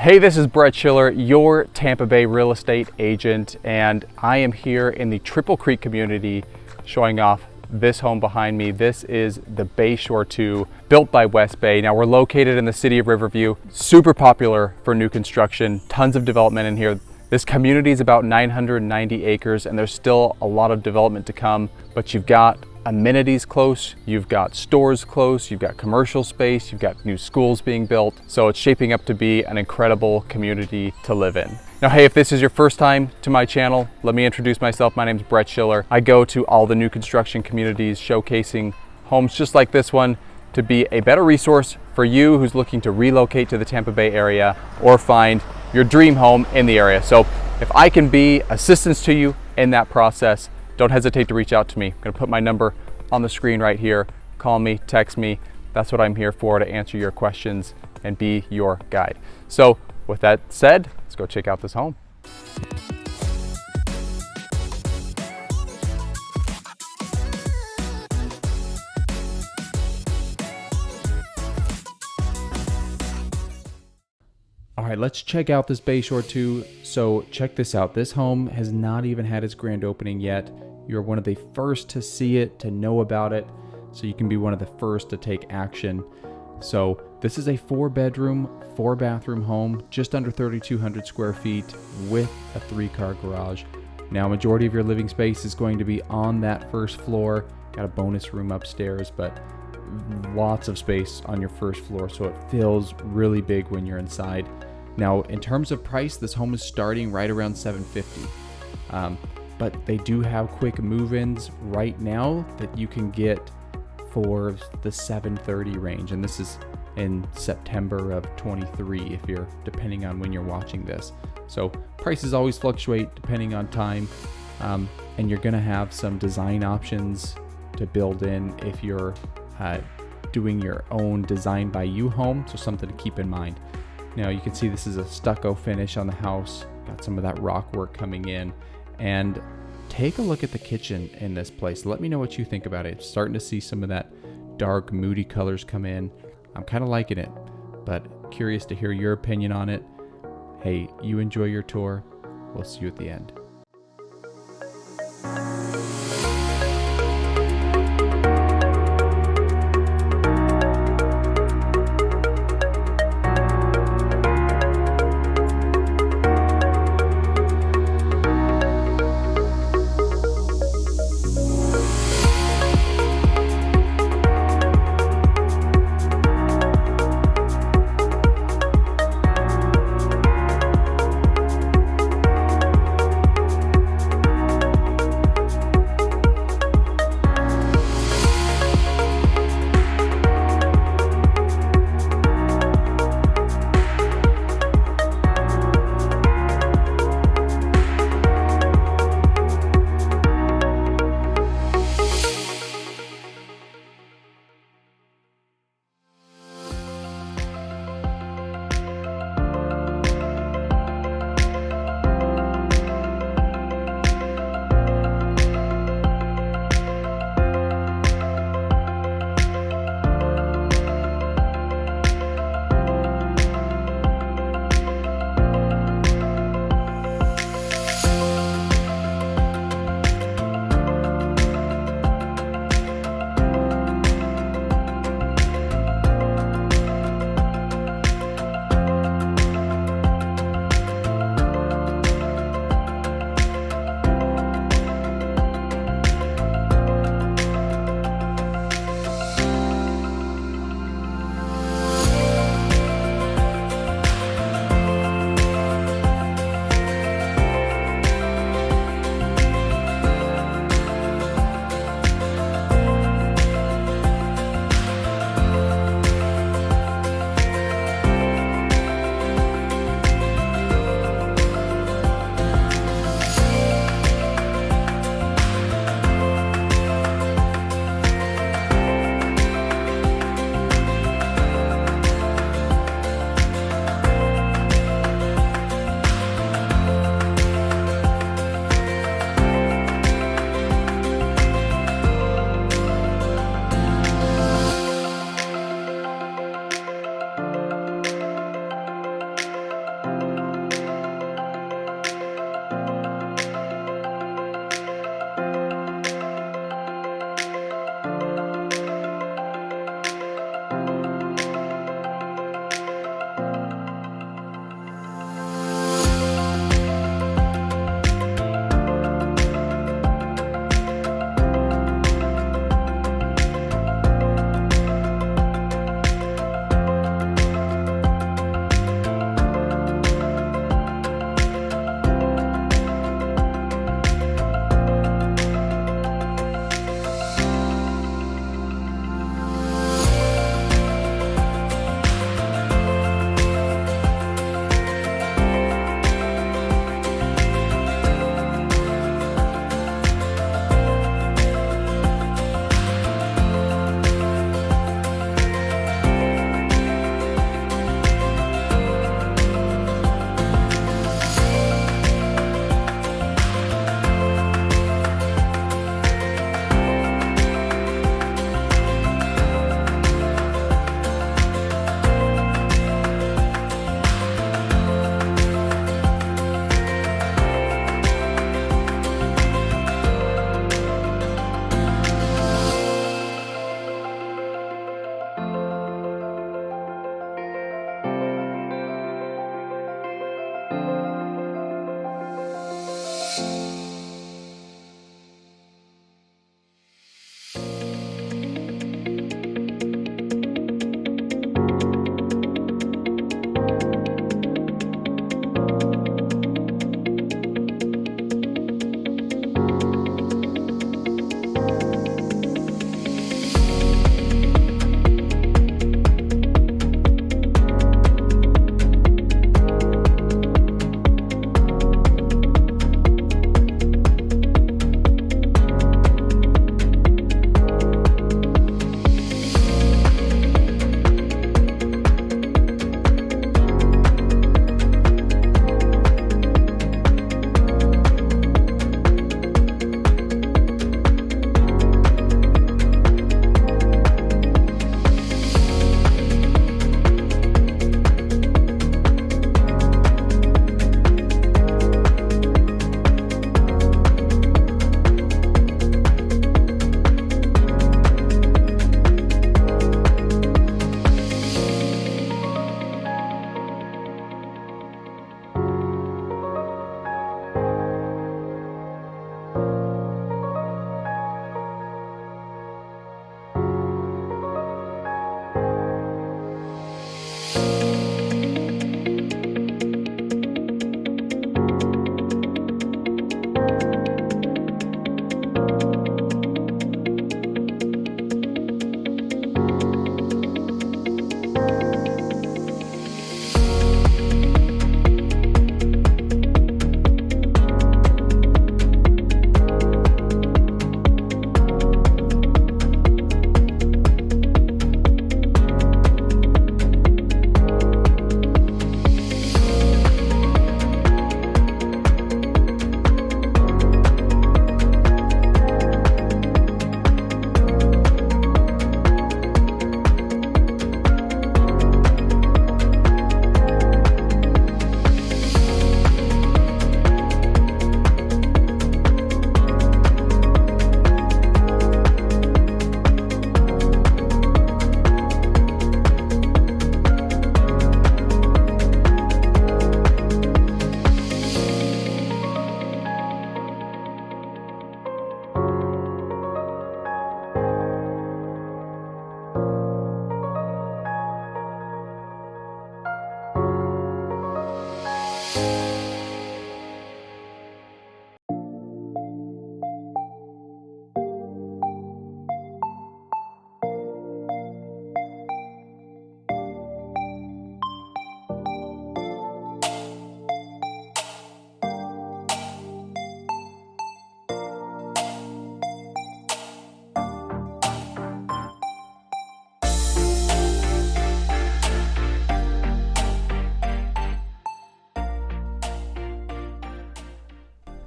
Hey, this is Brett Schiller, your Tampa Bay real estate agent, and I am here in the Triple Creek community showing off this home behind me. This is the Bayshore 2, built by Westbay. Now, we're located in the city of Riverview, super popular for new construction, tons of development in here. This community is about 990 acres, and there's still a lot of development to come, but you've got amenities close, you've got stores close, you've got commercial space, you've got new schools being built. So it's shaping up to be an incredible community to live in. Now, hey, if this is your first time to my channel, let me introduce myself. My name is Brett Schiller. I go to all the new construction communities showcasing homes just like this one to be a better resource for you who's looking to relocate to the Tampa Bay area or find your dream home in the area. So if I can be assistance to you in that process, don't hesitate to reach out to me. I'm gonna put my number on the screen right here. Call me, text me. That's what I'm here for, to answer your questions and be your guide. So with that said, let's go check out this home. All right, let's check out this Bayshore 2. So check this out. This home has not even had its grand opening yet. You're one of the first to see it, to know about it, so you can be one of the first to take action. So this is a 4-bedroom, 4-bathroom home, just under 3,200 square feet with a 3-car garage. Now, majority of your living space is going to be on that first floor. Got a bonus room upstairs, but lots of space on your first floor, so it feels really big when you're inside. Now, in terms of price, this home is starting right around $750. But they do have quick move-ins right now that you can get for the $730 range. And this is in September of 23, if you're, depending on when you're watching this. So prices always fluctuate depending on time. And you're gonna have some design options to build in if you're doing your own design by you home. So something to keep in mind. Now you can see this is a stucco finish on the house. Got some of that rock work coming in. And take a look at the kitchen in this place. Let me know what you think about it. Starting to see some of that dark, moody colors come in. I'm kind of liking it, but curious to hear your opinion on it. Hey, you enjoy your tour. We'll see you at the end.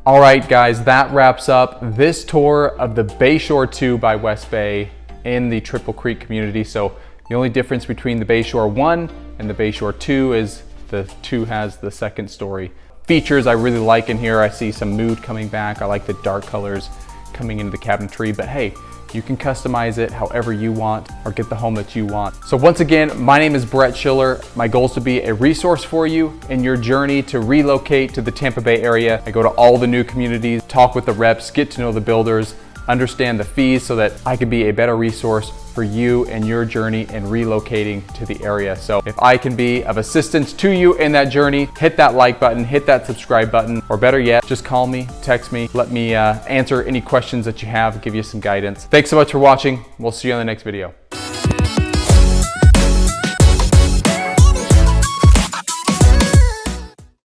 All right, guys, that wraps up this tour of the Bayshore 2 by Westbay in the Triple Creek community. So the only difference between the Bayshore 1 and the Bayshore 2 is the 2 has the second story. Features I really like in here. I see some mood coming back. I like the dark colors coming into the cabinetry, but hey, you can customize it however you want or get the home that you want. So once again, my name is Brett Schiller. My goal is to be a resource for you in your journey to relocate to the Tampa Bay area. I go to all the new communities, talk with the reps, get to know the builders, understand the fees so that I can be a better resource for you and your journey in relocating to the area. So if I can be of assistance to you in that journey, hit that like button, hit that subscribe button, or better yet, just call me, text me, let me answer any questions that you have, give you some guidance. Thanks so much for watching. We'll see you on the next video.